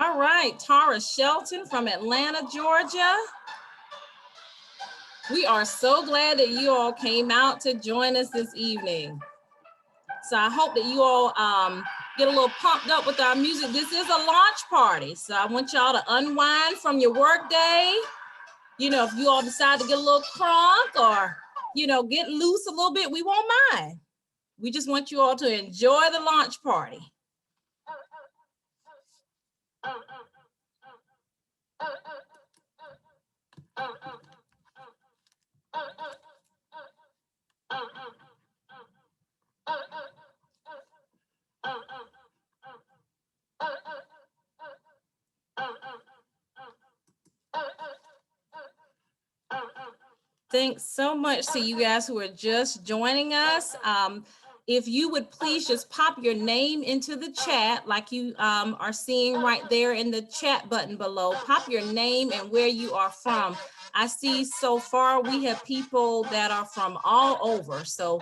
All right, Tara Shelton from Atlanta, Georgia. We are so glad that you all came out to join us this evening. So I hope that you all get a little pumped up with our music. This is a launch party, so I want y'all to unwind from your work day. You know, if you all decide to get a little crunk or, you know, get loose a little bit, we won't mind. We just want you all to enjoy the launch party. Thanks so much to you guys who are just joining us. If you would please just pop your name into the chat like you are seeing right there in the chat button below. Pop your name and where you are from. I see so far we have people that are from all over. So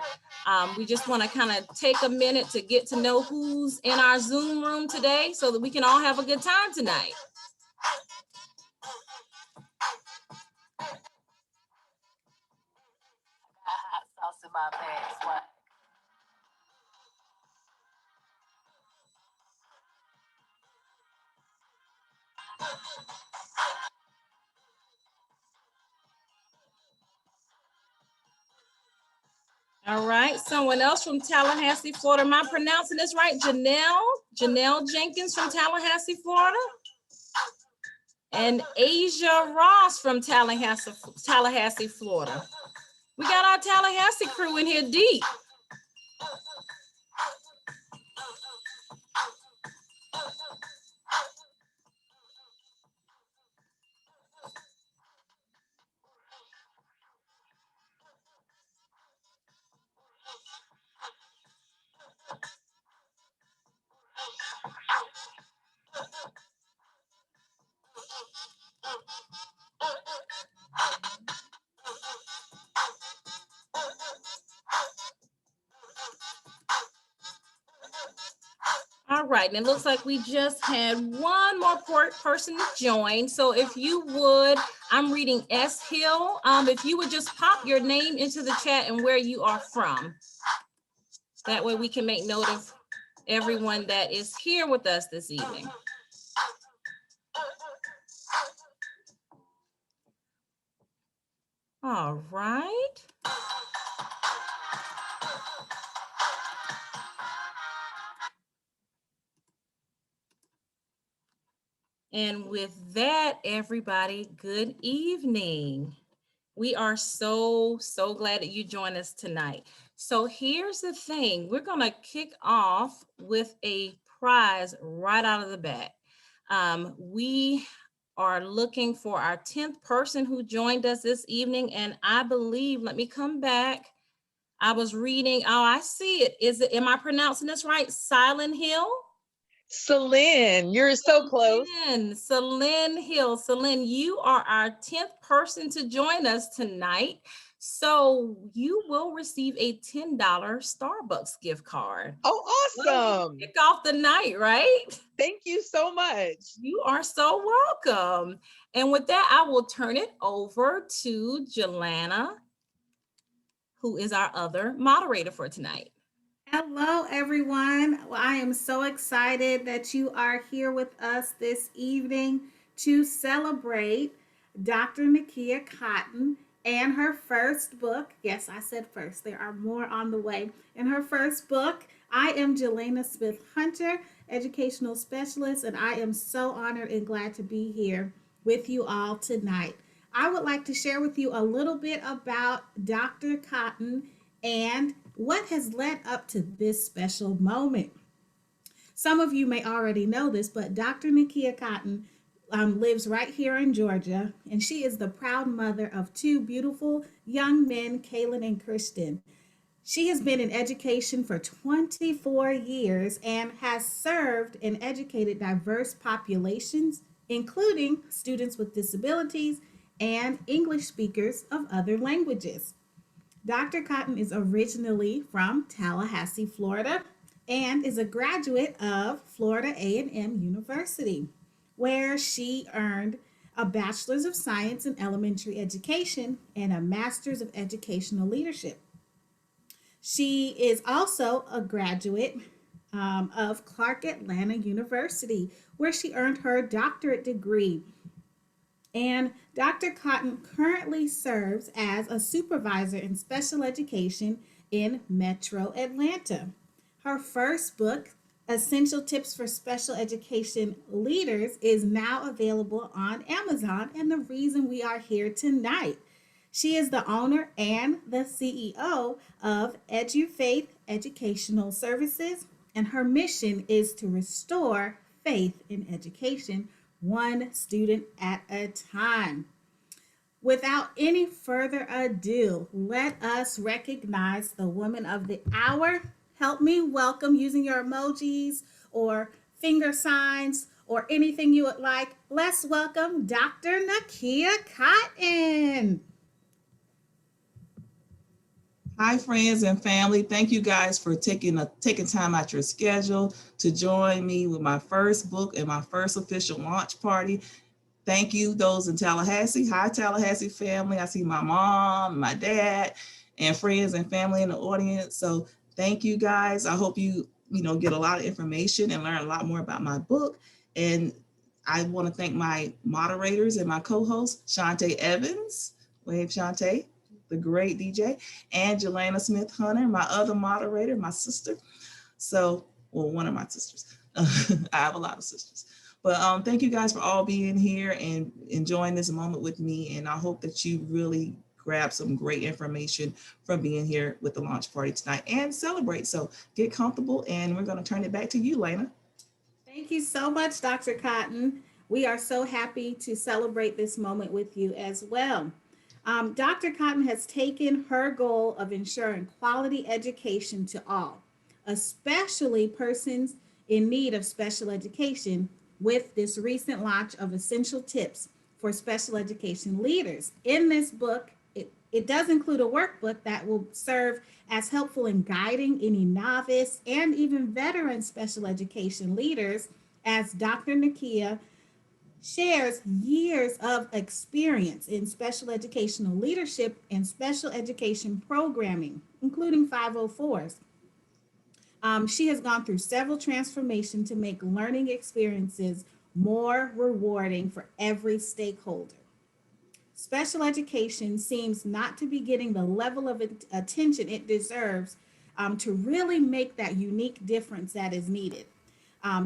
we just want to kind of take a minute to get to know who's in our Zoom room today so that we can all have a good time tonight. My pants, what? All right, someone else from Tallahassee, Florida. Am I pronouncing this right? Janelle Jenkins from Tallahassee, Florida. And Asia Ross from Tallahassee, Florida. We got our Tallahassee crew in here deep. All right, and it looks like we just had one more person join. So if you would, I'm reading S. Hill. If you would just pop your name into the chat and where you are from. That way we can make note of everyone that is here with us this evening. All right. And with that, everybody, good evening. We are so glad that you joined us tonight. So here's the thing. We're going to kick off with a prize right out of the bat. We are looking for our 10th person who joined us this evening. And I believe, let me come back. I was reading, oh, I see it. Am I pronouncing this right? Silent Hill? Celine, you're so close. Celine Hill. Celine, you are our 10th person to join us tonight. So you will receive a $10 Starbucks gift card. Oh, awesome. Kick off the night, right? Thank you so much. You are so welcome. And with that, I will turn it over to Jelana, who is our other moderator for tonight. Hello, everyone. Well, I am so excited that you are here with us this evening to celebrate Dr. Nakia Cotton and her first book. Yes, I said first. There are more on the way. In her first book, I am Jelena Smith Hunter, educational specialist, and I am so honored and glad to be here with you all tonight. I would like to share with you a little bit about Dr. Cotton and what has led up to this special moment. Some of you may already know this, but Dr. Nakia Cotton lives right here in Georgia, and she is the proud mother of two beautiful young men, Kaylin and Christian. She has been in education for 24 years and has served and educated diverse populations, including students with disabilities and English speakers of other languages. Dr. Cotton is originally from Tallahassee, Florida, and is a graduate of Florida A&M University. where she earned a Bachelor's of Science in Elementary Education and a Master's of Educational Leadership. She is also a graduate of Clark Atlanta University, where she earned her doctorate degree. And Dr. Cotton currently serves as a supervisor in special education in Metro Atlanta. Her first book, Essential Tips for Special Education Leaders, is now available on Amazon, and the reason we are here tonight. She is the owner and the CEO of EduFaith Educational Services, and her mission is to restore faith in education one student at a time. Without any further ado, let us recognize the woman of the hour. Help me welcome using your emojis or finger signs or anything you would like. Let's welcome Dr. Nakia Cotton. Hi, friends and family. Thank you guys for taking time out your schedule to join me with my first book and my first official launch party. Thank you, those in Tallahassee. Hi, Tallahassee family. I see my mom, my dad, and friends and family in the audience. So thank you guys. I hope you get a lot of information and learn a lot more about my book. And I want to thank my moderators and my co-host, Shantae Evans. Wave, Shantae, the great DJ, and Jelena Smith Hunter, my other moderator, my sister. So, well, one of my sisters. I have a lot of sisters. But thank you guys for all being here and enjoying this moment with me. And I hope that you really grab some great information from being here with the launch party tonight and celebrate. So get comfortable, and we're going to turn it back to you, Lena. Thank you so much, Dr. Cotton. We are so happy to celebrate this moment with you as well. Dr. Cotton has taken her goal of ensuring quality education to all, especially persons in need of special education, with this recent launch of Essential Tips for Special Education Leaders. In this book, it does include a workbook that will serve as helpful in guiding any novice and even veteran special education leaders, as Dr. Nakia shares years of experience in special educational leadership and special education programming, including 504s. She has gone through several transformations to make learning experiences more rewarding for every stakeholder. Special education seems not to be getting the level of attention it deserves to really make that unique difference that is needed.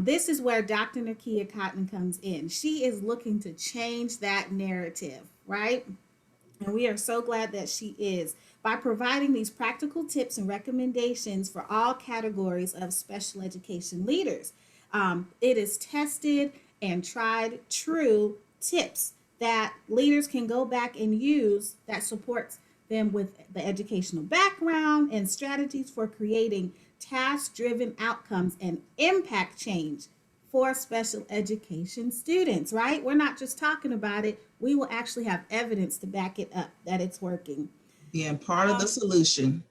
This is where Dr. Nakia Cotton comes in. She is looking to change that narrative, right? And we are so glad that she is, by providing these practical tips and recommendations for all categories of special education leaders. It is tested and tried true tips that leaders can go back and use that supports them with the educational background and strategies for creating task driven outcomes and impact change for special education students, right? We're not just talking about it, we will actually have evidence to back it up that it's working. Being part of the solution.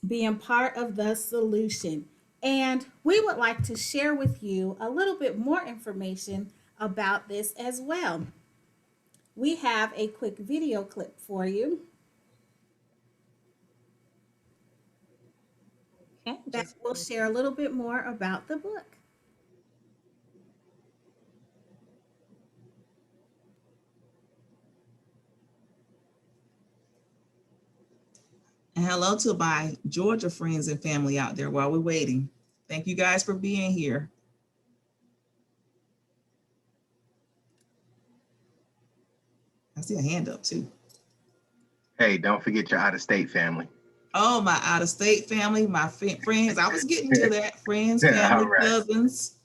Being part of the solution. And we would like to share with you a little bit more information about this as well. We have a quick video clip for you Okay, that just will share a little bit more about the book. And hello to my Georgia friends and family out there while we're waiting. Thank you guys for being here. I see a hand up too. Hey, don't forget your out-of-state family. Oh, my out-of-state family, my friends. I was getting to that. Friends, All family, right. cousins,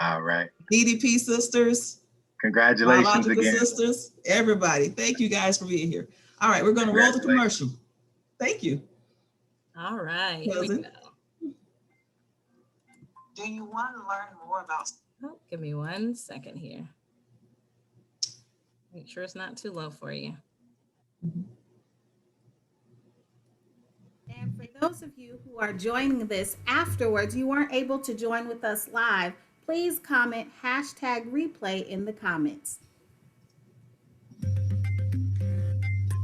All right. DDP sisters, Congratulations biological again. sisters, everybody. Thank you guys for being here. All right, we're going to roll the commercial. Thank you. all right. Here we Cousin. go. Do you want to learn more about? Oh, give me 1 second here. Make sure it's not too low for you. And for those of you who are joining this afterwards, you weren't able to join with us live. please comment #replay in the comments.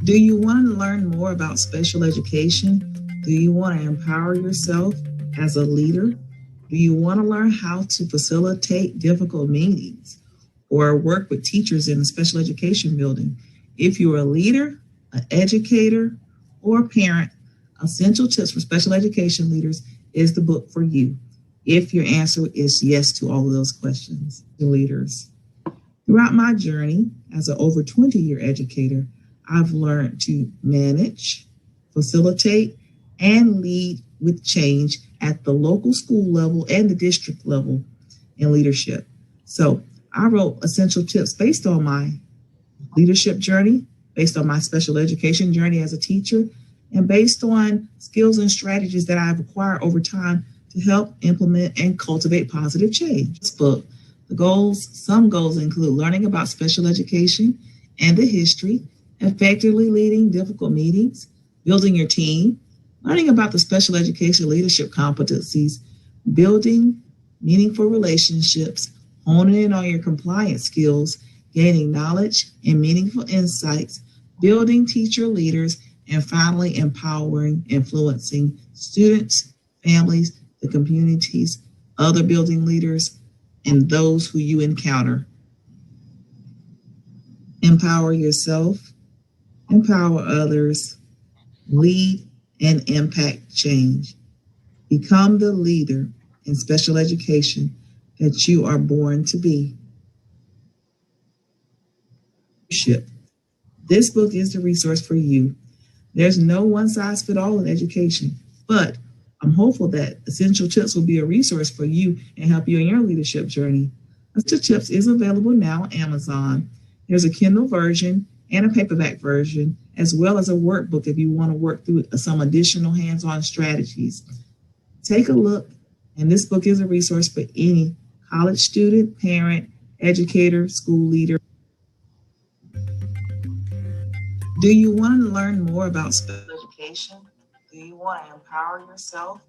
Do you want to learn more about special education? Do you want to empower yourself as a leader? Do you want to learn how to facilitate difficult meetings or work with teachers in a special education building? If you're a leader, an educator, or a parent, Essential Tips for Special Education Leaders is the book for you. If your answer is yes to all of those questions, leaders. Throughout my journey as an over 20-year educator, I've learned to manage, facilitate, and lead with change at the local school level and the district level in leadership. So I wrote Essential Tips based on my leadership journey, based on my special education journey as a teacher, and based on skills and strategies that I've acquired over time to help implement and cultivate positive change. This book, some goals include learning about special education and the history, effectively leading difficult meetings, building your team, learning about the special education leadership competencies, building meaningful relationships, honing in on your compliance skills, gaining knowledge and meaningful insights, building teacher leaders, and finally empowering, influencing students, families, the communities, other building leaders, and those who you encounter. Empower yourself, empower others, lead and impact change. Become the leader in special education that you are born to be. This book is the resource for you. There's no one size fit all in education, but I'm hopeful that Essential Tips will be a resource for you and help you in your leadership journey. Essential Tips is available now on Amazon. There's a Kindle version and a paperback version, as well as a workbook if you want to work through some additional hands-on strategies. Take a look, and this book is a resource for any college student, parent, educator, school leader. Do you want to learn more about special education? Do you want to empower yourself?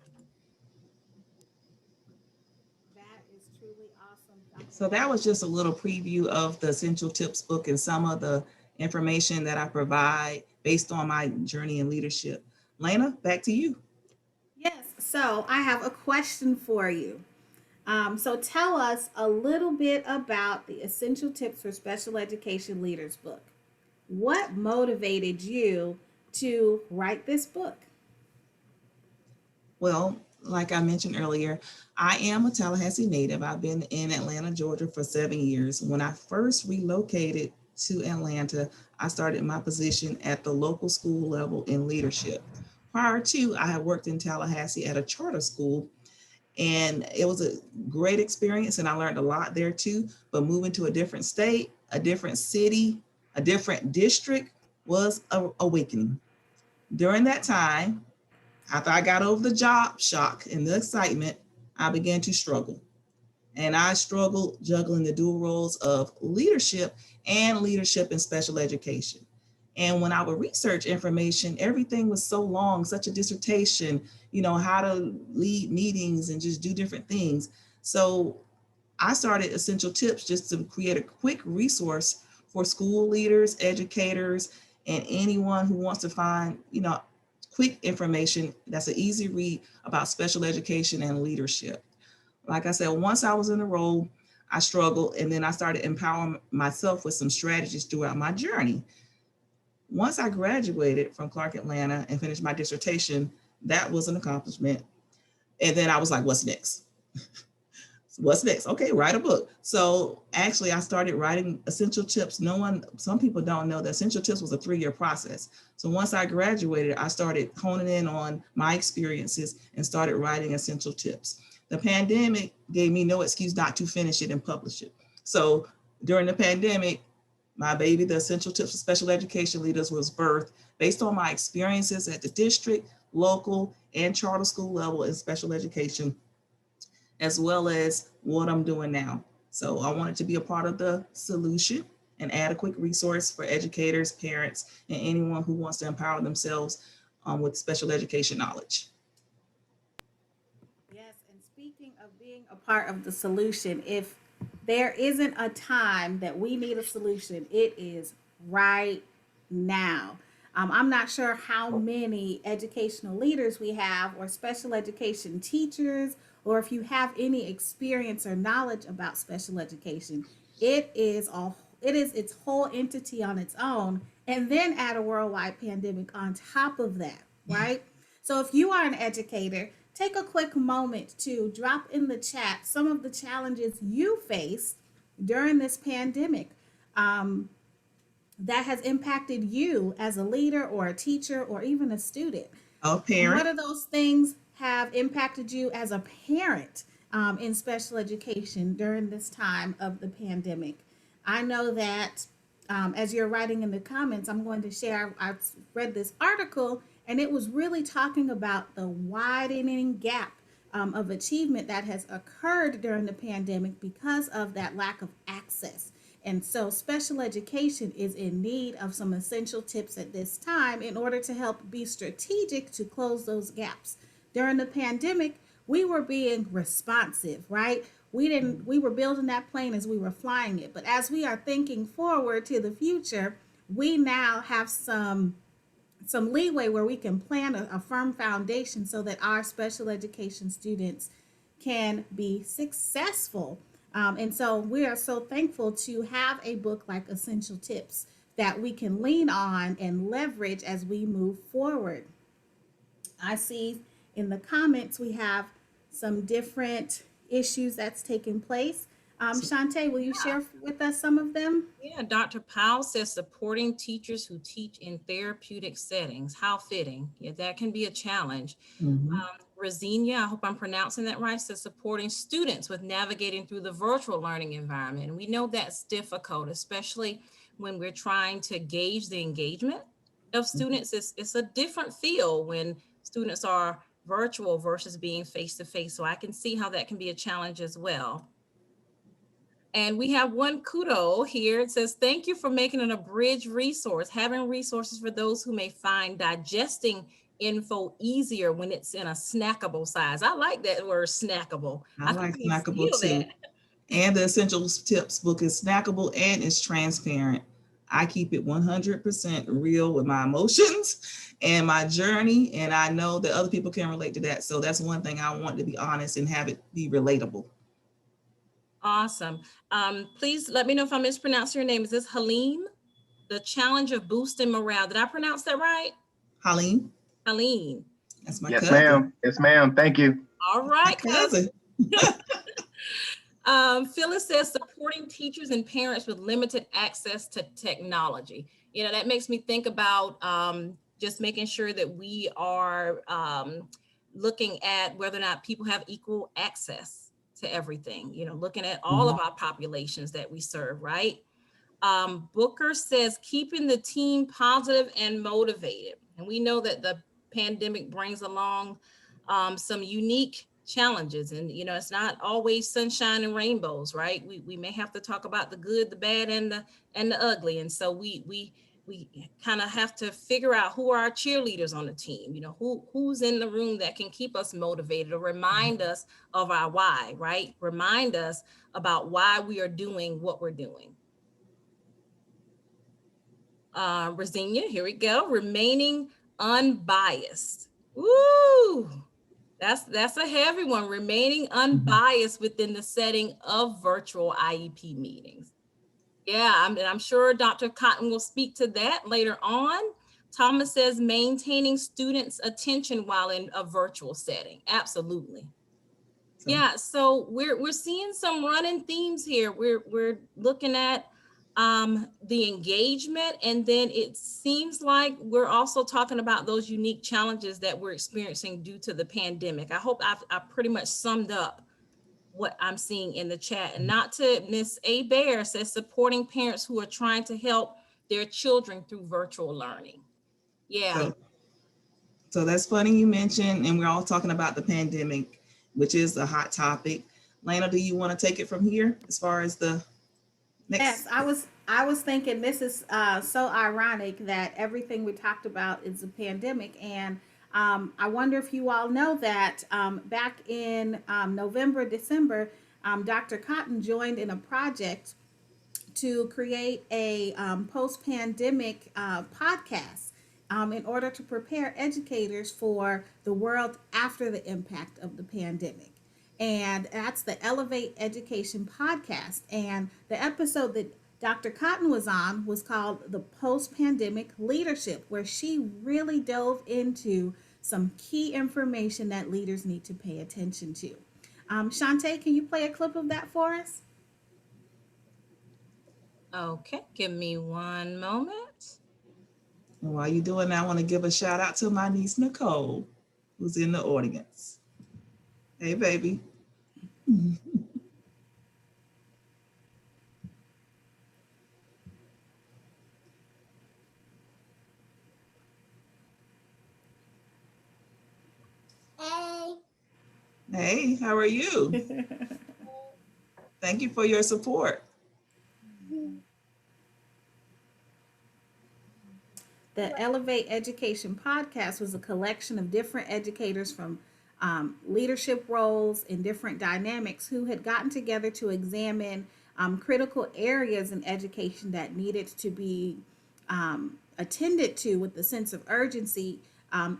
That is truly awesome. So that was just a little preview of the Essential Tips book and some of the information that I provide based on my journey in leadership. Lena, back to you. Yes, so I have a question for you. So tell us a little bit about the Essential Tips for Special Education Leaders book. What motivated you to write this book? Well, like I mentioned earlier, I am a Tallahassee native. I've been in Atlanta, Georgia for 7 years. When I first relocated to Atlanta, I started my position at the local school level in leadership. Prior to, I had worked in Tallahassee at a charter school, and it was a great experience and I learned a lot there too. But moving to a different state, a different city, a different district was an awakening. During that time, after I got over the job shock and the excitement, I began to struggle. And I struggled juggling the dual roles of leadership and leadership in special education. And when I would research information, everything was so long, such a dissertation, how to lead meetings and just do different things. So I started Essential Tips just to create a quick resource for school leaders, educators, and anyone who wants to find, quick information that's an easy read about special education and leadership. Like I said, once I was in the role, I struggled, and then I started empowering myself with some strategies throughout my journey. Once I graduated from Clark Atlanta and finished my dissertation, that was an accomplishment. And then I was like, what's next? What's next? Okay, write a book. So actually I started writing Essential Tips. Some people don't know that Essential Tips was a 3-year process. So once I graduated, I started honing in on my experiences and started writing Essential Tips. The pandemic gave me no excuse not to finish it and publish it. So during the pandemic, my baby, the Essential Tips for Special Education Leaders, was birthed based on my experiences at the district, local, and charter school level in special education, as well as what I'm doing now. So I wanted to be a part of the solution, an adequate resource for educators, parents, and anyone who wants to empower themselves with special education knowledge. Yes, and speaking of being being a part of the solution. If there isn't a time that we need a solution, it is right now. I'm not sure how many educational leaders we have, or special education teachers, or if you have any experience or knowledge about special education. It is all it is its whole entity on its own, and then add a worldwide pandemic on top of that, right? So if you are an educator, take a quick moment to drop in the chat some of the challenges you faced during this pandemic. Um, that has impacted you as a leader or a teacher or even a student. A And parent. what of those things have impacted you as a parent in special education during this time of the pandemic? I know that as you're writing in the comments, I'm going to share. I've read this article, and it was really talking about the widening gap of achievement that has occurred during the pandemic because of that lack of access. And so, special education is in need of some essential tips at this time in order to help be strategic to close those gaps. During the pandemic, we were being responsive, right? We were building that plane as we were flying it. But as we are thinking forward to the future, we now have some leeway where we can plan a firm foundation so that our special education students can be successful. And so we are so thankful to have a book like Essential Tips that we can lean on and leverage as we move forward. I see in the comments we have some different issues that's taking place. Shantae, will you share with us some of them? Yeah, Dr. Powell says supporting teachers who teach in therapeutic settings. How fitting. Yeah, that can be a challenge. Mhm. Rosina, I hope I'm pronouncing that right, says supporting students with navigating through the virtual learning environment. And we know that's difficult, especially when we're trying to gauge the engagement of students. It's a different feel when students are virtual versus being face to face. So I can see how that can be a challenge as well. And we have one kudo here. It says, thank you for making an abridged resource, having resources for those who may find digesting info easier when it's in a snackable size. I like that word snackable. I I think like we need to snackable steal that. too. And the Essentials Tips book is snackable and it's transparent. I keep it 100% real with my emotions and my journey. And I know that other people can relate to that. So that's one thing I want to be honest and have it be relatable. Awesome. Please let me know if I mispronounced your name. Is this Halim? The challenge of boosting morale. Did I pronounce that right? Halim, Halim. that's my Yes, cousin. ma'am. Yes, ma'am. Thank you. All My right, cousin. cousin. Phyllis says supporting teachers and parents with limited access to technology. You know, that makes me think about just making sure that we are looking at whether or not people have equal access to everything, you know, looking at all of our populations that we serve, right? Booker says keeping the team positive and motivated. And we know that the pandemic brings along some unique challenges. And, you know, it's not always sunshine and rainbows, right? We may have to talk about the good, the bad, and the ugly. And so we kind of have to figure out who are our cheerleaders on the team, you know, who's in the room that can keep us motivated or remind us of our why, right? Remind us about why we are doing what we're doing. Rosina, here we go. Remaining unbiased. Woo! That's a heavy one. Remaining unbiased within the setting of virtual IEP meetings. Yeah, I'm sure Dr. Cotton will speak to that later on. Thomas says maintaining students' attention while in a virtual setting. Absolutely. So, Yeah, so we're seeing some running themes here. We're looking at the engagement, and then it seems like we're also talking about those unique challenges that we're experiencing due to the pandemic. I hope I pretty much summed up what I'm seeing in the chat. And not to Miss A. Bear says supporting parents who are trying to help their children through virtual learning. Yeah. so, so that's funny you mentioned, and we're all talking about the pandemic, which is a hot topic. Lena, do you want to take it from here as far as the next? Yes, I was thinking this is so ironic that everything we talked about is a pandemic, and I wonder if you all know that back in November, December, Dr. Cotton joined in a project to create a post pandemic podcast in order to prepare educators for the world after the impact of the pandemic. And that's the Elevate Education podcast. And the episode that Dr. Cotton was on was called The Post Pandemic Leadership, where she really dove into some key information that leaders need to pay attention to. Shantae, can you play a clip of that for us? Okay, give me one moment. And while you're doing that, I want to give a shout out to my niece, Nicole, who's in the audience. Hey, baby. Hey. Hey, how are you? Thank you for your support. The Elevate Education podcast was a collection of different educators from leadership roles and different dynamics who had gotten together to examine critical areas in education that needed to be attended to with the sense of urgency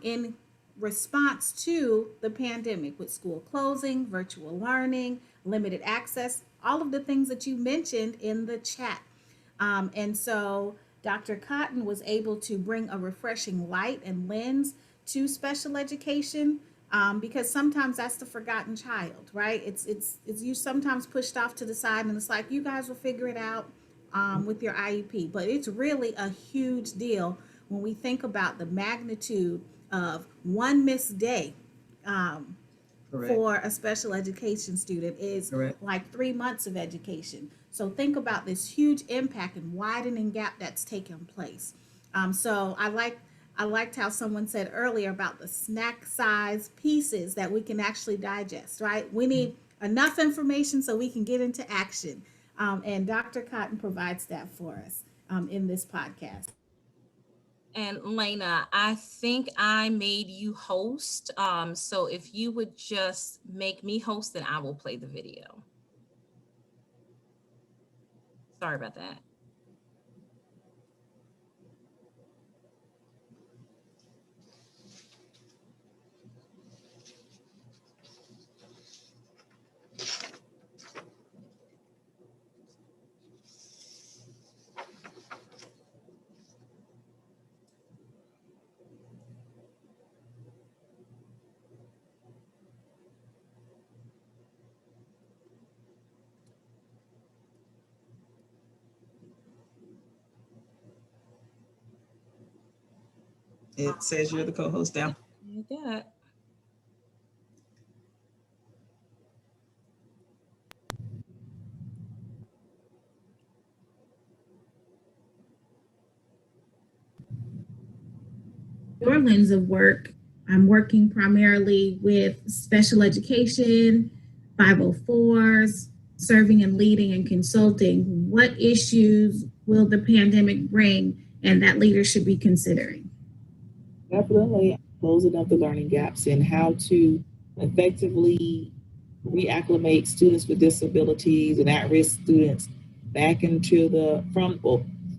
in response to the pandemic, with school closing, virtual learning, limited access, all of the things that you mentioned in the chat. And so Dr. Cotton was able to bring a refreshing light and lens to special education, because sometimes that's the forgotten child, right? It's you sometimes pushed off to the side, and it's like you guys will figure it out with your IEP. But it's really a huge deal when we think about the magnitude of one missed day. Correct. For a special education student is Correct. like 3 months of education. So think about this huge impact and widening gap that's taken place. So I liked how someone said earlier about the snack size pieces that we can actually digest. Right? We need enough information so we can get into action, and Dr. Cotton provides that for us in this podcast. And Lena, I think I made you host. So if you would just make me host, then I will play the video. Sorry about that. It says you're the co-host now. You got. Your lens of work, I'm working primarily with special education, 504s, serving and leading and consulting. What issues will the pandemic bring and that leaders should be considering? Definitely closing up the learning gaps and how to effectively reacclimate students with disabilities and at-risk students back into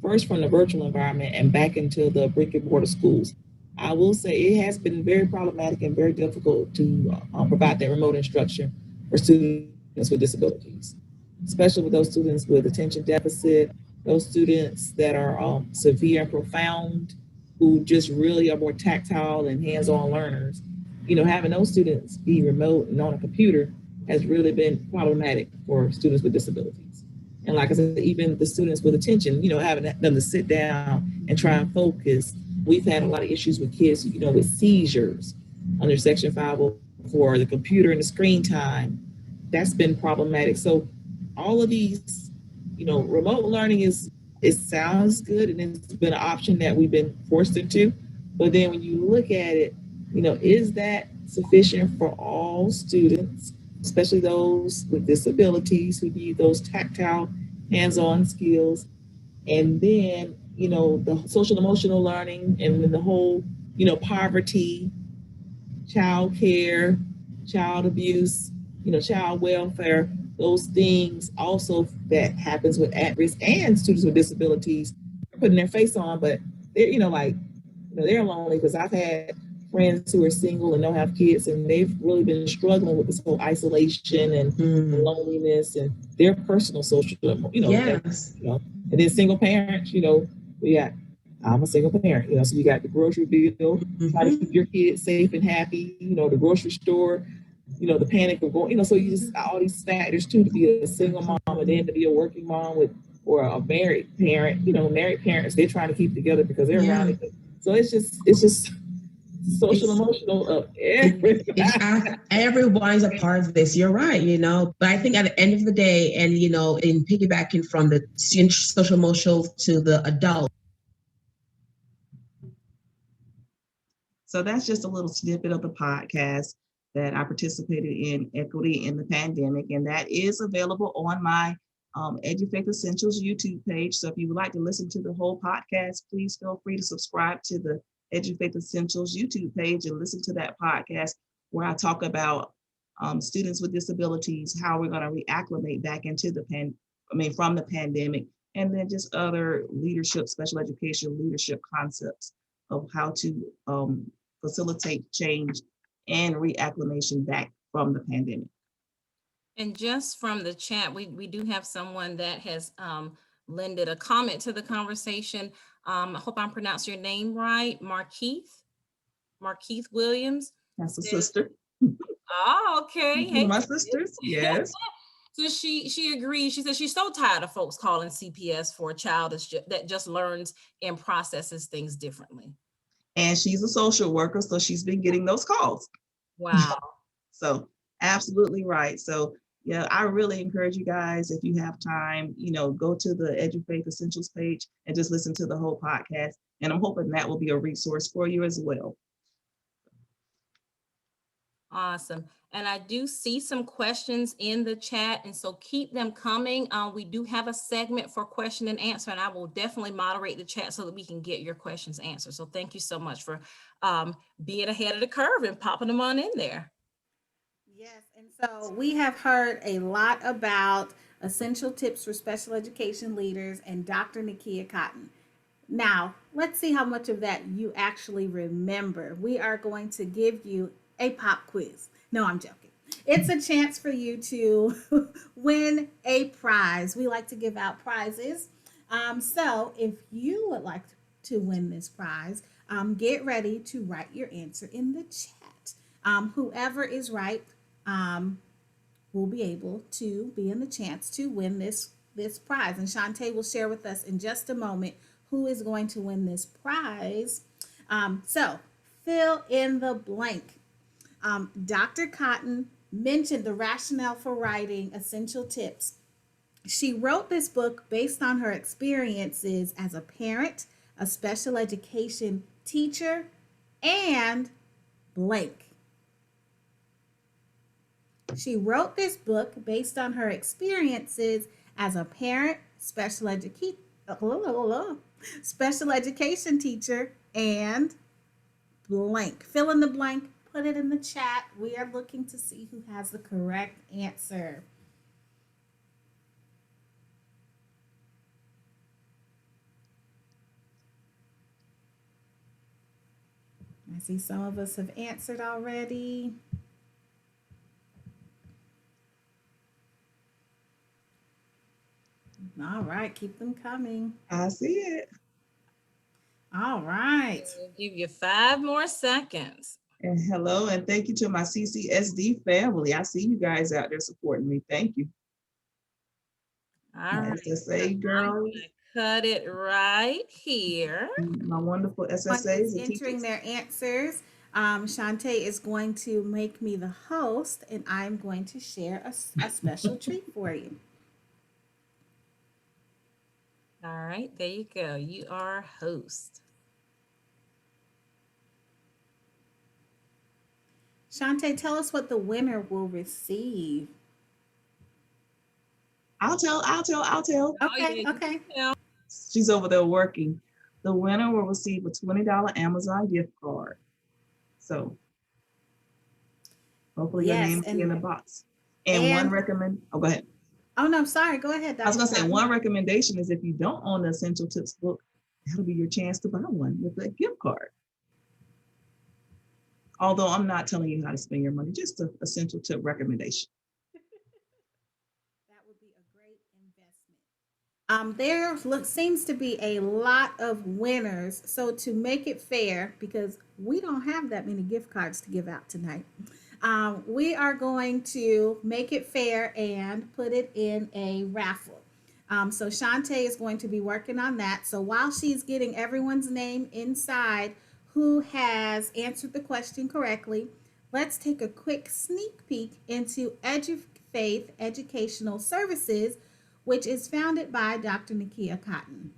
first from the virtual environment and back into the brick and mortar schools. I will say it has been very problematic and very difficult to provide that remote instruction for students with disabilities, especially with those students with attention deficit, those students that are severe and profound, who just really are more tactile and hands-on learners. You know, having those students be remote and on a computer has really been problematic for students with disabilities. And like I said, even the students with attention, you know, having them to sit down and try and focus. We've had a lot of issues with kids, you know, with seizures under Section 504, the computer and the screen time. That's been problematic. So all of these, you know, remote learning it sounds good and it's been an option that we've been forced into. But then when you look at it, you know, is that sufficient for all students, especially those with disabilities who need those tactile, hands-on skills? And then, you know, the social emotional learning and then the whole, you know, poverty child care, child abuse, child welfare, those things also that happens with at-risk and students with disabilities putting their face on, but they're, they're lonely because I've had friends who are single and don't have kids, and they've really been struggling with this whole isolation and loneliness and their personal social, Yes. And then single parents, we got, I'm a single parent, so you got the grocery bill, try to keep your kids safe and happy, the grocery store, the panic of going, so you just all these factors too, to be a single mom and then to be a working mom with, or a married parent, married parents, they're trying to keep together because they're around it. So it's just social, emotional, everyone's a part of this. You're right, but I think at the end of the day, and in piggybacking from the social emotional to the adult. So that's just a little snippet of the podcast that I participated in, Equity in the Pandemic, and that is available on my EduFaith Essentials YouTube page. So if you would like to listen to the whole podcast, please feel free to subscribe to the EduFaith Essentials YouTube page and listen to that podcast where I talk about students with disabilities, how we're going to reacclimate back into from the pandemic, and then just other leadership, special education leadership concepts of how to facilitate change and reacclimation back from the pandemic. And just from the chat, we do have someone that has lended a comment to the conversation. I hope I'm pronouncing your name right, Markeith Williams. That's a sister. Oh, okay. Hey, my sisters, yes. So she agrees. She says she's so tired of folks calling CPS for a child that just learns and processes things differently. And she's a social worker, so she's been getting those calls. Wow. So absolutely right. So yeah, I really encourage you guys, if you have time, go to the EduFaith Essentials page and just listen to the whole podcast. And I'm hoping that will be a resource for you as well. Awesome. And I do see some questions in the chat, and so keep them coming. We do have a segment for question and answer, and I will definitely moderate the chat so that we can get your questions answered. So thank you so much for being ahead of the curve and popping them on in there. Yes, and so we have heard a lot about essential tips for special education leaders and Dr. Nakia Cotton. Now, let's see how much of that you actually remember. We are going to give you a pop quiz. No, I'm joking. It's a chance for you to win a prize. We like to give out prizes. So if you would like to win this prize, get ready to write your answer in the chat. Whoever is right will be able to be in the chance to win this prize. And Shantae will share with us in just a moment who is going to win this prize. So fill in the blank. Dr. Cotton mentioned the rationale for writing Essential Tips. She wrote this book based on her experiences as a parent, a special education teacher, and blank. She wrote this book based on her experiences as a parent, special education teacher, and blank. Fill in the blank, put it in the chat. We are looking to see who has the correct answer. I see some of us have answered already. All right, keep them coming. I see it. All right. We'll give you 5 more seconds. And hello, and thank you to my CCSD family. I see you guys out there supporting me. Thank you. All right. SSA girls. Cut it right here. My wonderful SSAs. Entering their answers. Shantae is going to make me the host, and I'm going to share a special treat for you. All right, there you go. You are host. Shantae, tell us what the winner will receive. I'll tell. Okay, okay. She's over there working. The winner will receive a $20 Amazon gift card. So Hopefully your Yes, name will be in the box. And go ahead. Oh no, sorry. Go ahead, Dr. I was gonna say Cotton. one recommendation is if you don't own the Essential Tips book, that'll be your chance to buy one with a gift card. Although I'm not telling you how to spend your money, just an essential tip recommendation. That would be a great investment. There seems to be a lot of winners. So to make it fair, because we don't have that many gift cards to give out tonight, we are going to make it fair and put it in a raffle. So Shantae is going to be working on that. So while she's getting everyone's name inside who has answered the question correctly, let's take a quick sneak peek into EduFaith Educational Services, which is founded by Dr. Nakia Cotton.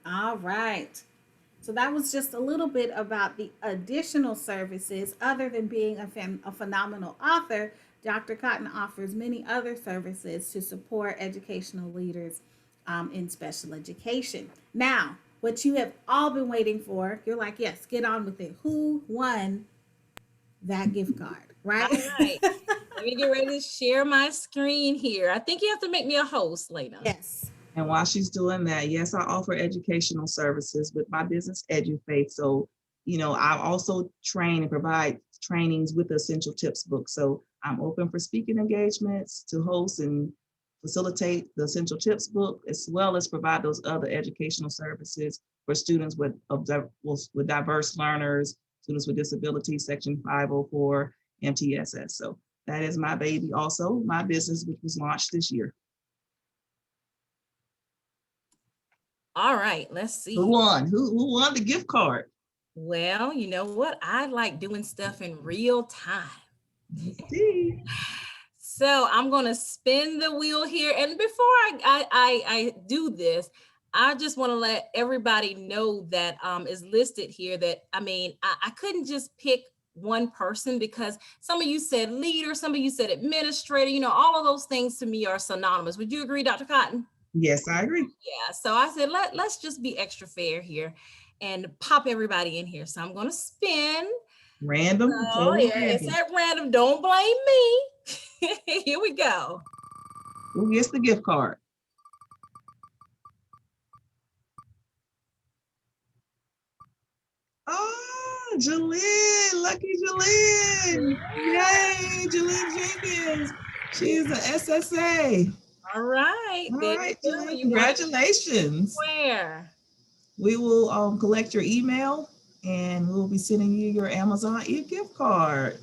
All right. So that was just a little bit about the additional services. Other than being a phenomenal author, Dr. Cotton offers many other services to support educational leaders in special education. Now, what you have all been waiting for, you're like, yes, get on with it. Who won that gift card, right? All right. Let me get ready to share my screen here. I think you have to make me a host, Lena. Yes. And while she's doing that, yes, I offer educational services with my business, EduFaith. So, I also train and provide trainings with the Essential Tips book. So I'm open for speaking engagements to host and facilitate the Essential Tips book, as well as provide those other educational services for students with diverse learners, students with disabilities, Section 504, MTSS. So that is my baby also, my business, which was launched this year. All right, let's see. Who won? Who won the gift card? Well, you know what? I like doing stuff in real time. Let's see. So I'm going to spin the wheel here. And before I do this, I just want to let everybody know that is listed here that, I couldn't just pick one person because some of you said leader, some of you said administrator, all of those things to me are synonymous. Would you agree, Dr. Cotton? Yes, I agree. Yeah, so I said, let's just be extra fair here and pop everybody in here. So I'm going to spin. Random. Oh, yeah, it's at random. Don't blame me. Here we go. Who gets the gift card? Oh, Jalene, lucky Jalene. Yay, Jalene Jenkins. She's an SSA. All right. All right, Jalene, You congratulations. Where? We will collect your email and we'll be sending you your Amazon gift card.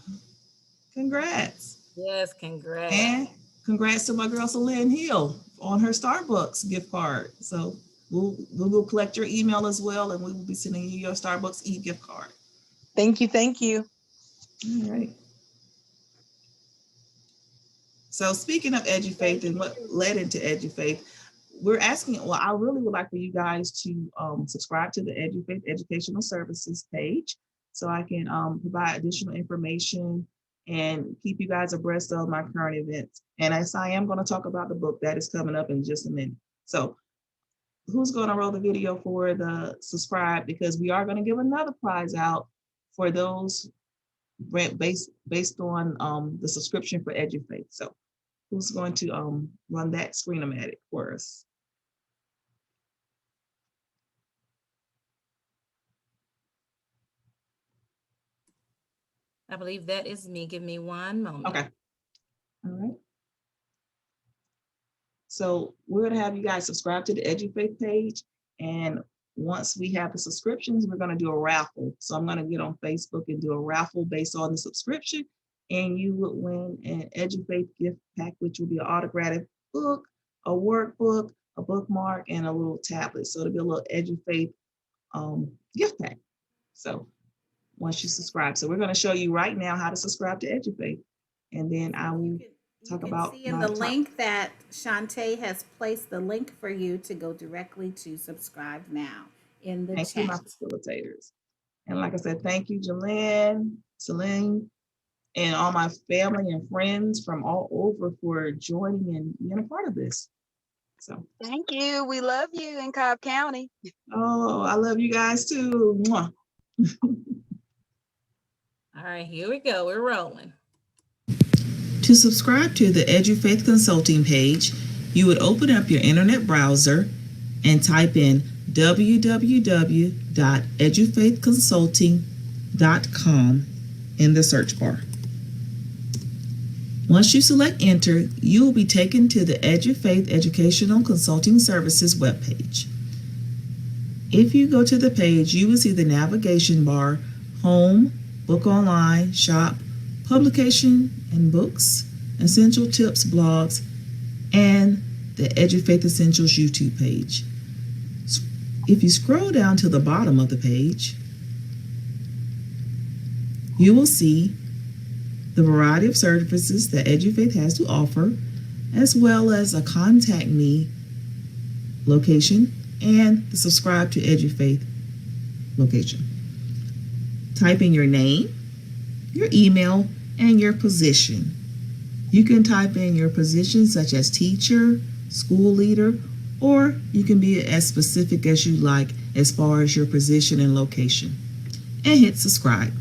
Congrats. Yes, congrats. And congrats to my girl Celine Hill on her Starbucks gift card. So we'll collect your email as well, and we will be sending you your Starbucks gift card. Thank you. Thank you. All right. So speaking of EduFaith and what led into EduFaith, we're asking, I really would like for you guys to subscribe to the EduFaith Educational Services page so I can provide additional information and keep you guys abreast of my current events. And as I am going to talk about the book that is coming up in just a minute. So who's going to roll the video for the subscribe, because we are going to give another prize out for those based on the subscription for EduFaith. So who's going to run that screenomatic for us? I believe that is me. Give me one moment. Okay. All right. So we're going to have you guys subscribe to the EduFaith page. And once we have the subscriptions, we're going to do a raffle. So I'm going to get on Facebook and do a raffle based on the subscription. And you would win an EduFaith gift pack, which will be an autographed book, a workbook, a bookmark, and a little tablet. So it'll be a little EduFaith gift pack. So once you subscribe. So we're going to show you right now how to subscribe to EduFaith. And then I will talk about see in the link that Shantae has placed the link for you to go directly to subscribe now in the Thank you, my chat. facilitators. And like I said, thank you, Jalen, Celine, and all my family and friends from all over for joining and being a part of this. So Thank you. We love you in Cobb County. oh, I love you guys too. Mwah. All right, here we go. We're rolling. To subscribe to the EduFaith Consulting page, you would open up your internet browser and type in www.edufaithconsulting.com in the search bar. Once you select enter, you will be taken to the EduFaith Educational Consulting Services webpage. If you go to the page, you will see the navigation bar, home, book online, shop, publication and books, essential tips, blogs, and the EduFaith Essentials YouTube page. If you scroll down to the bottom of the page, you will see the variety of services that EduFaith has to offer, as well as a contact me location and the subscribe to EduFaith location. Type in your name, your email, and your position. You can type in your position such as teacher, school leader, or you can be as specific as you like as far as your position and location. And hit subscribe.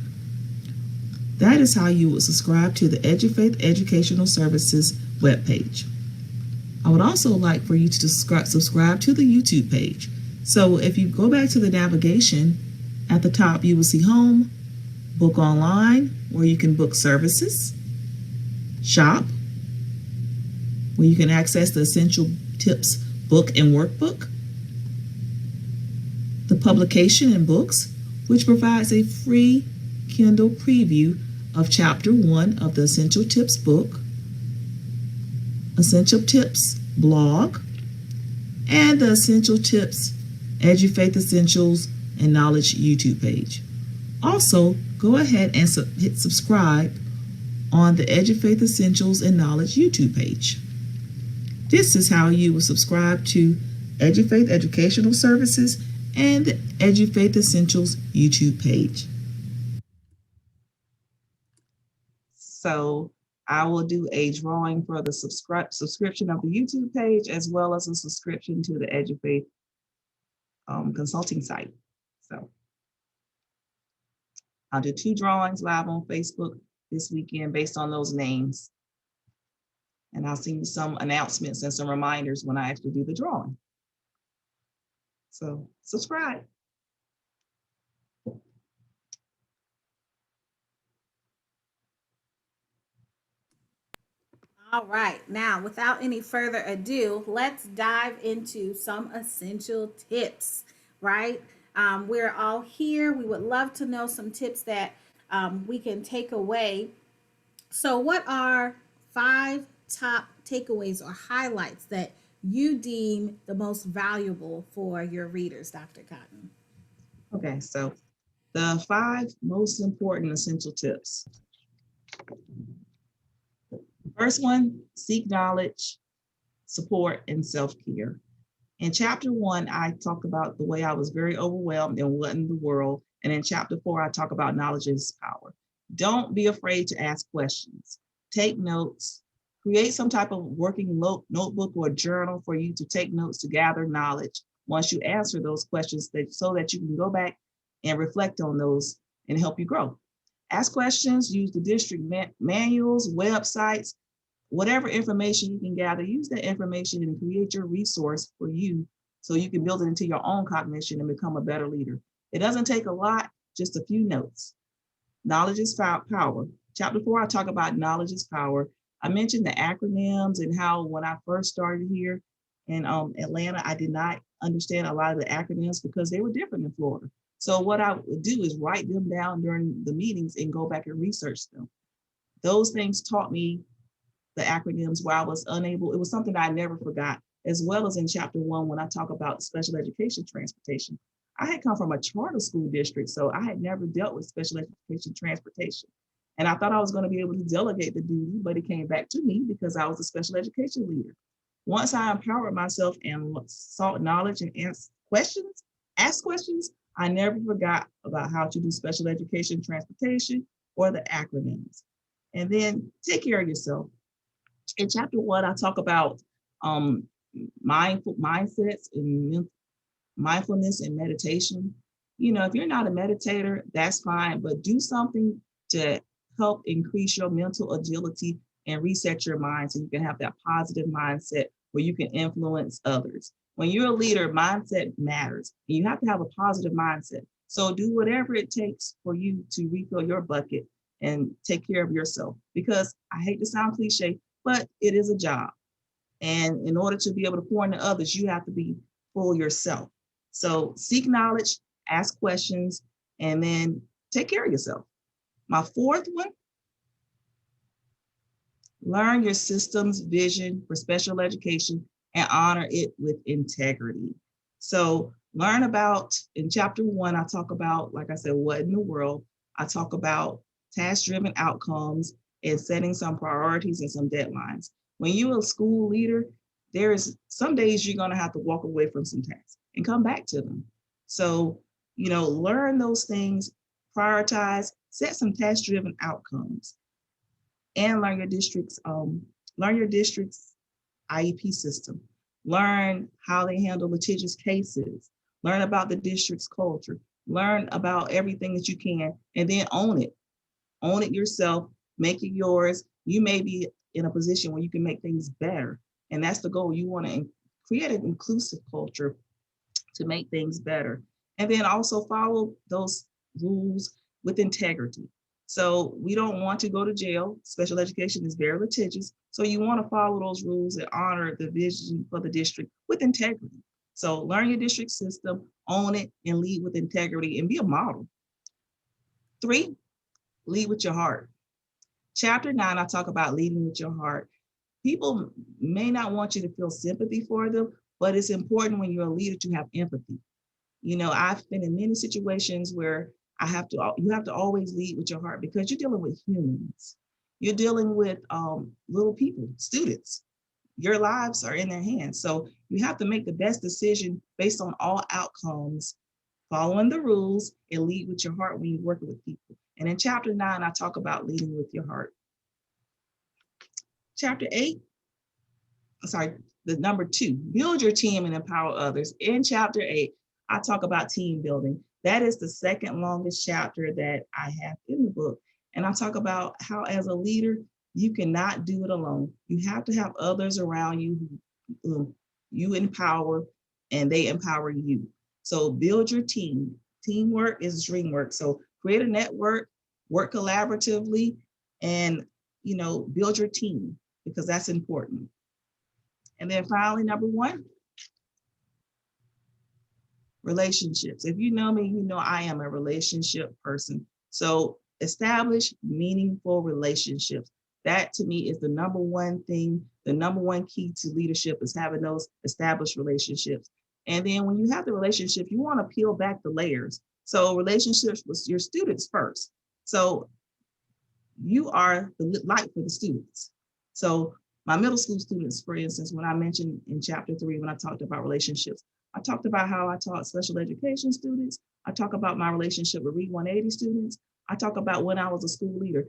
That is how you would subscribe to the EduFaith Educational Services webpage. I would also like for you to subscribe to the YouTube page. So if you go back to the navigation, at the top you will see home, book online, where you can book services, shop, where you can access the Essential Tips book and workbook, the publication and books, which provides a free Kindle preview of Chapter 1 of the Essential Tips book, Essential Tips blog, and the Essential Tips EduFaith Essentials and Knowledge YouTube page. Also, go ahead and hit subscribe on the EduFaith Essentials and Knowledge YouTube page. This is how you will subscribe to EduFaith Educational Services and the EduFaith Essentials YouTube page. So I will do a drawing for the subscription of the YouTube page, as well as a subscription to the EduFaith consulting site. So I'll do 2 drawings live on Facebook this weekend based on those names. And I'll send you some announcements and some reminders when I actually do the drawing. So subscribe. All right, now without any further ado, let's dive into some essential tips, right? We're all here. We would love to know some tips that we can take away. So, what are 5 top takeaways or highlights that you deem the most valuable for your readers, Dr. Cotton? Okay, so the 5 most important essential tips. First one, seek knowledge, support, and self-care. In chapter 1, I talked about the way I was very overwhelmed and what in the world. And in chapter 4, I talk about knowledge is power. Don't be afraid to ask questions. Take notes. Create some type of working notebook or journal for you to take notes to gather knowledge. once you answer those questions so that you can go back and reflect on those and help you grow. Ask questions, use the district manuals, websites, whatever information you can gather, use that information and create your resource for you so you can build it into your own cognition and become a better leader. It doesn't take a lot, just a few notes. Knowledge is power. Chapter 4, I talk about knowledge is power. I mentioned the acronyms and how when I first started here in Atlanta, I did not understand a lot of the acronyms because they were different in Florida. So what I would do is write them down during the meetings and go back and research them. Those things taught me the acronyms where I was unable, it was something that I never forgot, as well as in chapter 1, when I talk about special education transportation. I had come from a charter school district, so I had never dealt with special education transportation. And I thought I was going to be able to delegate the duty, but it came back to me because I was a special education leader. Once I empowered myself and sought knowledge and asked questions, I never forgot about how to do special education transportation or the acronyms. And then take care of yourself. In chapter 1, I talk about mindful mindsets and mindfulness and meditation. You know, if you're not a meditator, that's fine, but do something to help increase your mental agility and reset your mind so you can have that positive mindset where you can influence others. When you're a leader, mindset matters. And you have to have a positive mindset. So do whatever it takes for you to refill your bucket and take care of yourself. Because I hate to sound cliche, but it is a job. And in order to be able to pour into others, you have to be full yourself. So seek knowledge, ask questions, and then take care of yourself. My fourth one, learn your system's vision for special education and honor it with integrity. So learn about, in chapter 1, I talk about, like I said, what in the world. I talk about task-driven outcomes and setting some priorities and some deadlines. When you're a school leader, there's some days you're going to have to walk away from some tasks and come back to them. So, learn those things, prioritize, set some task-driven outcomes, and learn your district's IEP system. Learn how they handle litigious cases. Learn about the district's culture. Learn about everything that you can, and then own it. Own it yourself, make it yours. You may be in a position where you can make things better. And that's the goal. You want to create an inclusive culture to make things better. And then also follow those rules with integrity. So we don't want to go to jail. Special education is very litigious. So you want to follow those rules and honor the vision for the district with integrity. So learn your district system, own it, and lead with integrity and be a model. 3, lead with your heart. Chapter 9, I talk about leading with your heart. People may not want you to feel sympathy for them, but it's important when you're a leader to have empathy. I've been in many situations where you have to always lead with your heart because you're dealing with humans. You're dealing with little people, students. Your lives are in their hands. So you have to make the best decision based on all outcomes, following the rules, and lead with your heart when you're working with people. And in chapter 9, I talk about leading with your heart. Chapter 8, the number 2, build your team and empower others. In chapter 8, I talk about team building. That is the second longest chapter that I have in the book. And I talk about how as a leader, you cannot do it alone. You have to have others around you who you empower and they empower you. So build your team. Teamwork is dream work. So create a network, work collaboratively, and build your team because that's important. And then finally, number 1, relationships. If you know me, you know I am a relationship person. So establish meaningful relationships. That to me is the number 1 thing, the number 1 key to leadership is having those established relationships. And then when you have the relationship, you want to peel back the layers. So relationships with your students first. So you are the light for the students. So my middle school students, for instance, when I mentioned in chapter 3, when I talked about relationships, I talked about how I taught special education students. I talk about my relationship with Read 180 students. I talk about when I was a school leader.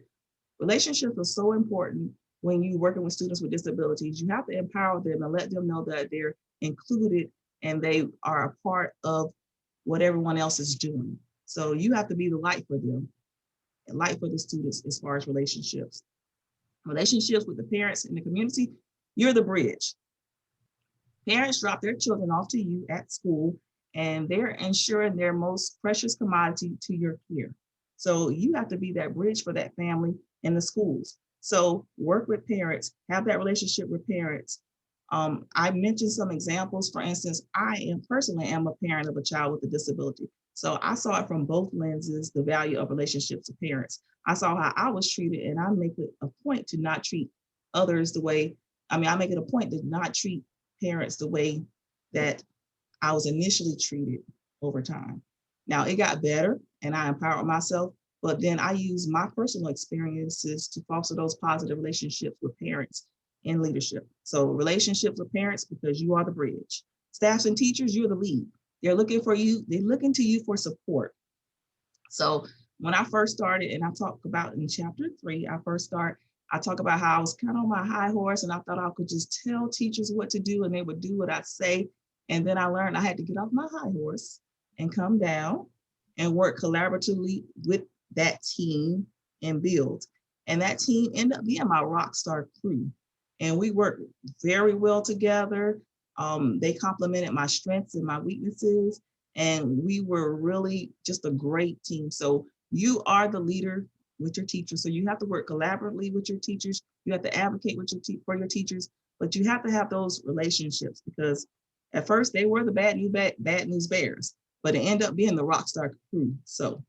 Relationships are so important when you're working with students with disabilities. You have to empower them and let them know that they're included and they are a part of what everyone else is doing. So you have to be the light for them and light for the students as far as relationships. Relationships with the parents in the community, you're the bridge. Parents drop their children off to you at school, and they're ensuring their most precious commodity to your care. So you have to be that bridge for that family in the schools. So work with parents, have that relationship with parents. I mentioned some examples. For instance, I am personally am a parent of a child with a disability. So I saw it from both lenses, the value of relationships with parents. I saw how I was treated, and I make it a point to not treat others the way, I make it a point to not treat parents the way that I was initially treated over time. Now it got better and I empowered myself, but then I used my personal experiences to foster those positive relationships with parents in leadership. So relationships with parents, because you are the bridge. Staffs and teachers, you're the lead. They're looking for you, they're looking to you for support. So when I first started, and I talk about in chapter 3, I talk about how I was kind of on my high horse and I thought I could just tell teachers what to do and they would do what I say. And then I learned I had to get off my high horse and come down and work collaboratively with that team and build. And that team ended up being my rock star crew. And we worked very well together. They complemented my strengths and my weaknesses. And we were really just a great team. So you are the leader with your teachers. So you have to work collaboratively with your teachers. You have to advocate with for your teachers, but you have to have those relationships, because at first they were the bad news bears, but it ended up being the rock star crew. So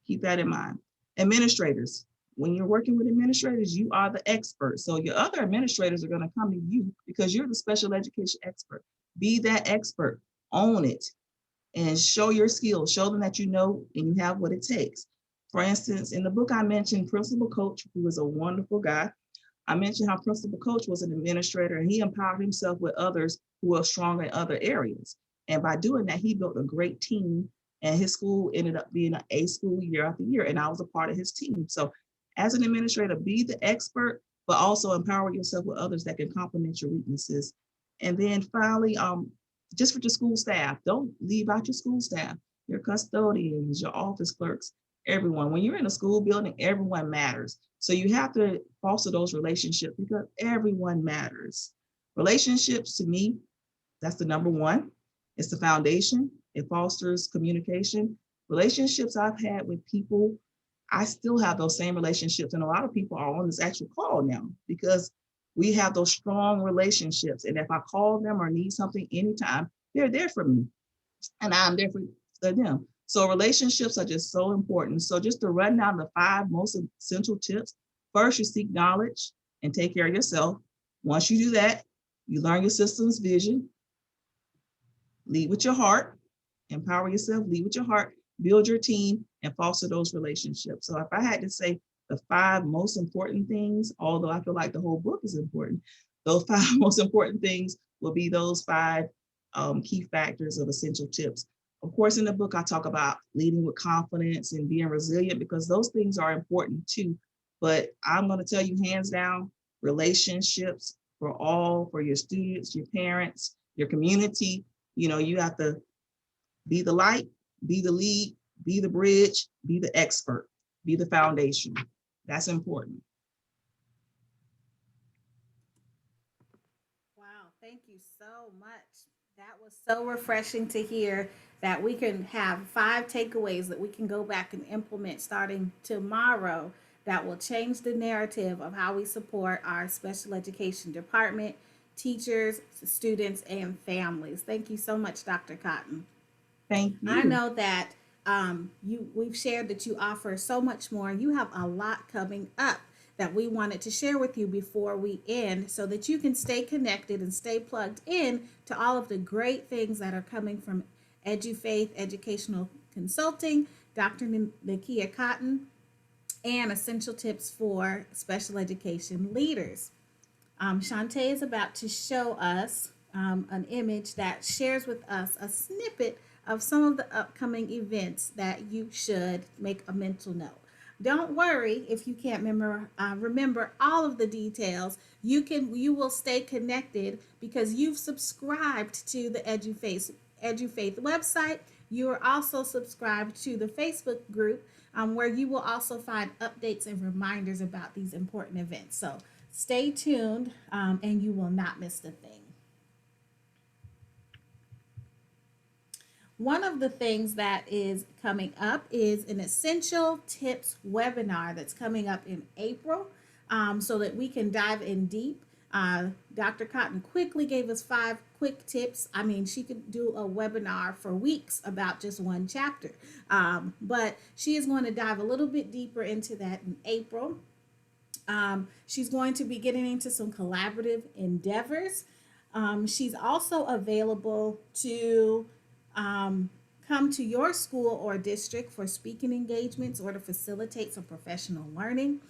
keep that in mind. Administrators, when you're working with administrators, you are the expert. So your other administrators are going to come to you because you're the special education expert. Be that expert, own it, and show your skills, show them that you know and you have what it takes. For instance, in the book I mentioned Principal Coach, who was a wonderful guy. I mentioned how Principal Coach was an administrator and he empowered himself with others who were strong in other areas. And by doing that, he built a great team, and his school ended up being an A school year after year, and I was a part of his team. So as an administrator, be the expert, but also empower yourself with others that can complement your weaknesses. And then finally, just for your school staff, don't leave out your school staff, your custodians, your office clerks, everyone. When you're in a school building, everyone matters. So you have to foster those relationships because everyone matters. Relationships, to me, that's the number one. It's the foundation. It fosters communication. Relationships I've had with people, I still have those same relationships. And a lot of people are on this actual call now because we have those strong relationships. And if I call them or need something anytime, they're there for me and I'm there for them. So relationships are just so important. So just to run down the 5 most essential tips. First, you seek knowledge and take care of yourself. Once you do that, you learn your system's vision, lead with your heart, empower yourself, lead with your heart, build your team, and foster those relationships. So if I had to say the 5 most important things, although I feel like the whole book is important, those 5 most important things will be those 5 key factors of essential tips. Of course, in the book, I talk about leading with confidence and being resilient because those things are important too. But I'm going to tell you hands down, relationships for your students, your parents, your community, you have to be the light, be the lead, be the bridge, be the expert, be the foundation. That's important. Wow, thank you so much. That was so refreshing to hear that we can have 5 takeaways that we can go back and implement starting tomorrow that will change the narrative of how we support our special education department, teachers, students, and families. Thank you so much, Dr. Cotton. Thank I you. know that we've shared that you offer so much more. You have a lot coming up that we wanted to share with you before we end so that you can stay connected and stay plugged in to all of the great things that are coming from EduFaith Educational Consulting, Dr. Nakia Cotton, and essential tips for special education leaders. Shantae is about to show us an image that shares with us a snippet of some of the upcoming events that you should make a mental note. Don't worry if you can't remember all of the details. You will stay connected because you've subscribed to the EduFaith website. You are also subscribed to the Facebook group, where you will also find updates and reminders about these important events. So stay tuned, and you will not miss a thing. One of the things that is coming up is an essential tips webinar that's coming up in April, so that we can dive in deep. Dr. Cotton quickly gave us 5 quick tips. I mean, she could do a webinar for weeks about just one chapter, but she is going to dive a little bit deeper into that in April. She's going to be getting into some collaborative endeavors. She's also available to come to your school or district for speaking engagements or to facilitate some professional learning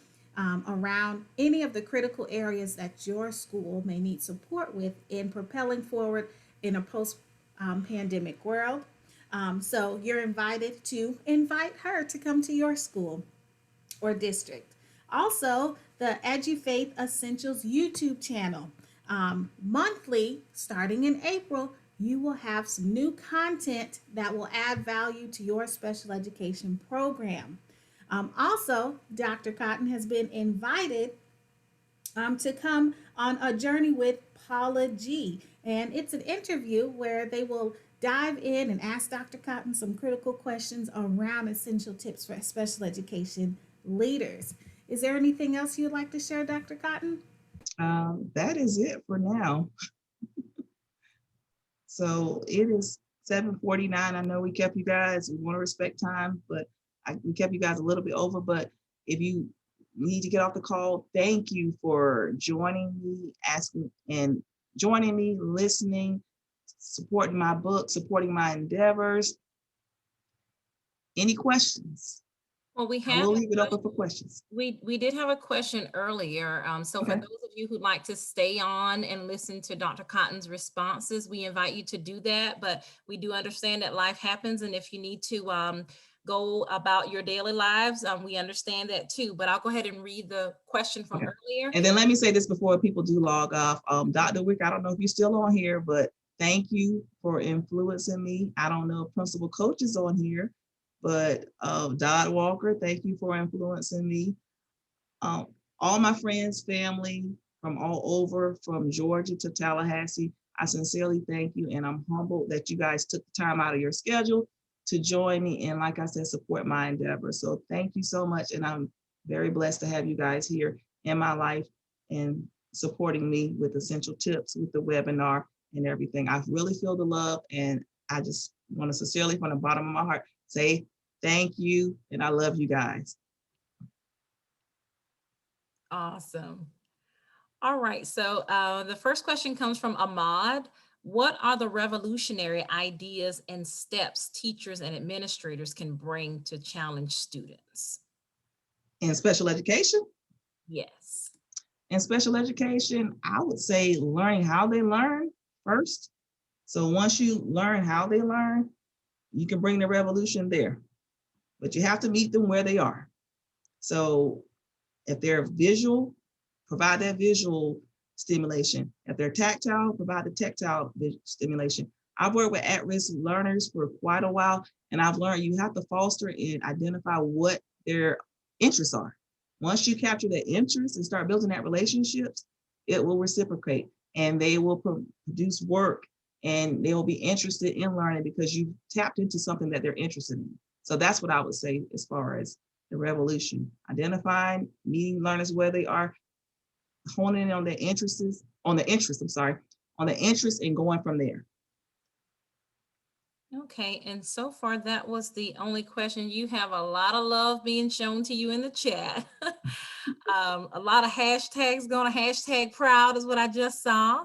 around any of the critical areas that your school may need support with in propelling forward in a post pandemic world. So you're invited to invite her to come to your school or district. Also, the EduFaith Essentials YouTube channel. Monthly, starting in April, you will have some new content that will add value to your special education program. Also, Dr. Cotton has been invited to come on a journey with Paula G. And it's an interview where they will dive in and ask Dr. Cotton some critical questions around essential tips for special education leaders. Is there anything else you'd like to share, Dr. Cotton? That is it for now. So it is 7:49. I know we kept you guys, we want to respect time, but we kept you guys a little bit over. But if you need to get off the call, thank you for joining me, joining me, listening, supporting my book, supporting my endeavors. Any questions? Well, we I have will a leave it open for question. questions. We did have a question earlier. So for Okay. those of you who'd like to stay on and listen to Dr. Cotton's responses, we invite you to do that. But we do understand that life happens, and if you need to go about your daily lives, we understand that too. But I'll go ahead and read the question from Okay. earlier. And then let me say this before people do log off. Dr. Wick, I don't know if you're still on here, but thank you for influencing me. I don't know if Principal Coach is on here, but Dodd Walker, thank you for influencing me. All my friends, family from all over, from Georgia to Tallahassee, I sincerely thank you. And I'm humbled that you guys took the time out of your schedule to join me. And like I said, support my endeavor. So thank you so much. And I'm very blessed to have you guys here in my life and supporting me with essential tips, with the webinar and everything. I really feel the love, and I just want to sincerely, from the bottom of my heart, say thank you, and I love you guys. Awesome. All right. So the first question comes from Ahmad. What are the revolutionary ideas and steps teachers and administrators can bring to challenge students? In special education? Yes. In special education, I would say learning how they learn first. So once you learn how they learn, you can bring the revolution there. But you have to meet them where they are. So if they're visual, provide that visual stimulation. If they're tactile, provide the tactile stimulation. I've worked with at-risk learners for quite a while, and I've learned you have to foster and identify what their interests are. Once you capture their interests and start building that relationships, it will reciprocate, and they will produce work, and they will be interested in learning because you tapped into something that they're interested in. So that's what I would say as far as the revolution: identifying, meeting learners where they are, honing in on their interests, on the interest and going from there. Okay, and so far that was the only question. You have a lot of love being shown to you in the chat. A lot of hashtags going to hashtag proud is what I just saw.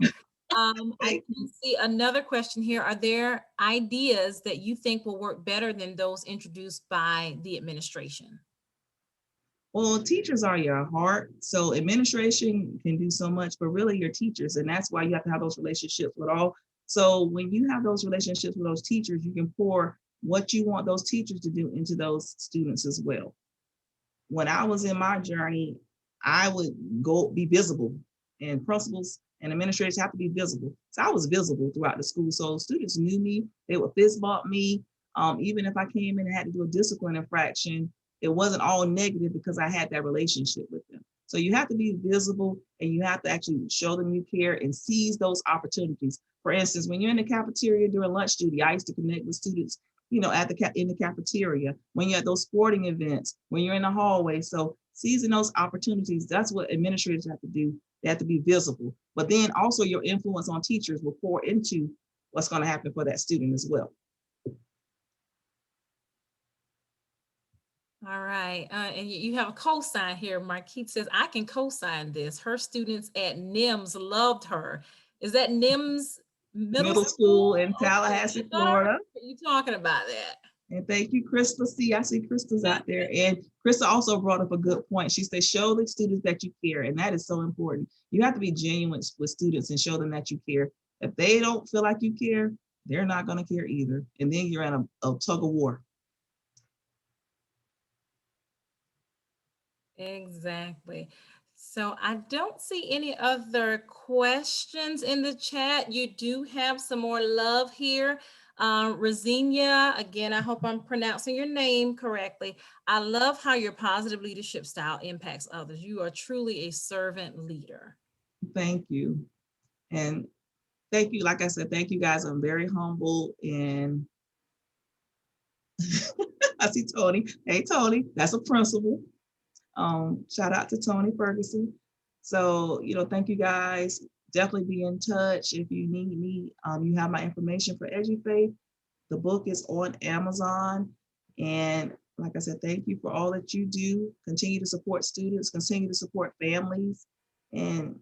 I can see another question here. Are there ideas that you think will work better than those introduced by the administration? Well, teachers are your heart. So administration can do so much, but really your teachers. And that's why you have to have those relationships with all. So when you have those relationships with those teachers, you can pour what you want those teachers to do into those students as well. when I was in my journey, I would go be visible, and principals and administrators have to be visible. So I was visible throughout the school. So students knew me, they would fist bump me. Even if I came in and had to do a discipline infraction, it wasn't all negative because I had that relationship with them. So you have to be visible, and you have to actually show them you care and seize those opportunities. For instance, when you're in the cafeteria during lunch duty, I used to connect with students, at in the cafeteria, when you're at those sporting events, when you're in the hallway. So seizing those opportunities, that's what administrators have to do. They have to be visible. But then also your influence on teachers will pour into what's going to happen for that student as well. All right. And you have a cosign here. Marquise says, I can cosign this. Her students at NIMS loved her. Is that NIMS Middle school in Okay, Tallahassee, I thought I Florida. heard you talking about that. And thank you, Krista. I see Krista's out there. And Krista also brought up a good point. She said, show the students that you care. And that is so important. You have to be genuine with students and show them that you care. If they don't feel like you care, they're not going to care either. And then you're in a tug of war. Exactly. So I don't see any other questions in the chat. You do have some more love here. Rosinia, again, I hope I'm pronouncing your name correctly. I love how your positive leadership style impacts others. You are truly a servant leader. Thank you. And thank you. Like I said, thank you guys. I'm very humble, and I see Tony. Hey, Tony, that's a principal. Shout out to Tony Ferguson. So, thank you guys. Definitely be in touch if you need me. You have my information for EduFaith. The book is on Amazon. And like I said, thank you for all that you do. Continue to support students, continue to support families, and,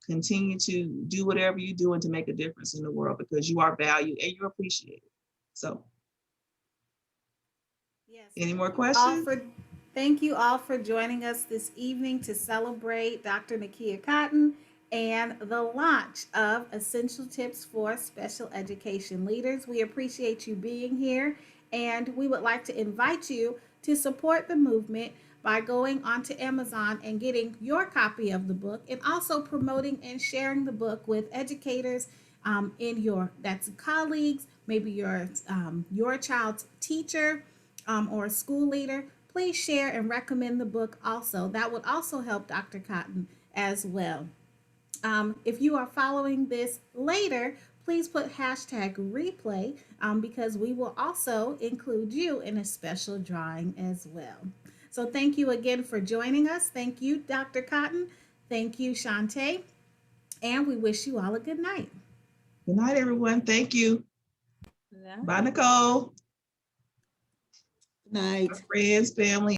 continue to do whatever you're doing to make a difference in the world, because you are valued and you're appreciated. So, Yes. any more questions? Thank you all for joining us this evening to celebrate Dr. Nakia Cotton and the launch of Essential Tips for Special Education Leaders. We appreciate you being here, and we would like to invite you to support the movement by going onto Amazon and getting your copy of the book, and also promoting and sharing the book with educators that's colleagues, maybe your child's teacher, or a school leader. Please share and recommend the book also. That would also help Dr. Cotton as well. If you are following this later, please put hashtag replay, because we will also include you in a special drawing as well. So thank you again for joining us. Thank you, Dr. Cotton. Thank you, Shantae. And we wish you all a good night. Good night, everyone. Thank you. Yeah. Bye, Nicole. Good night. Friends, family.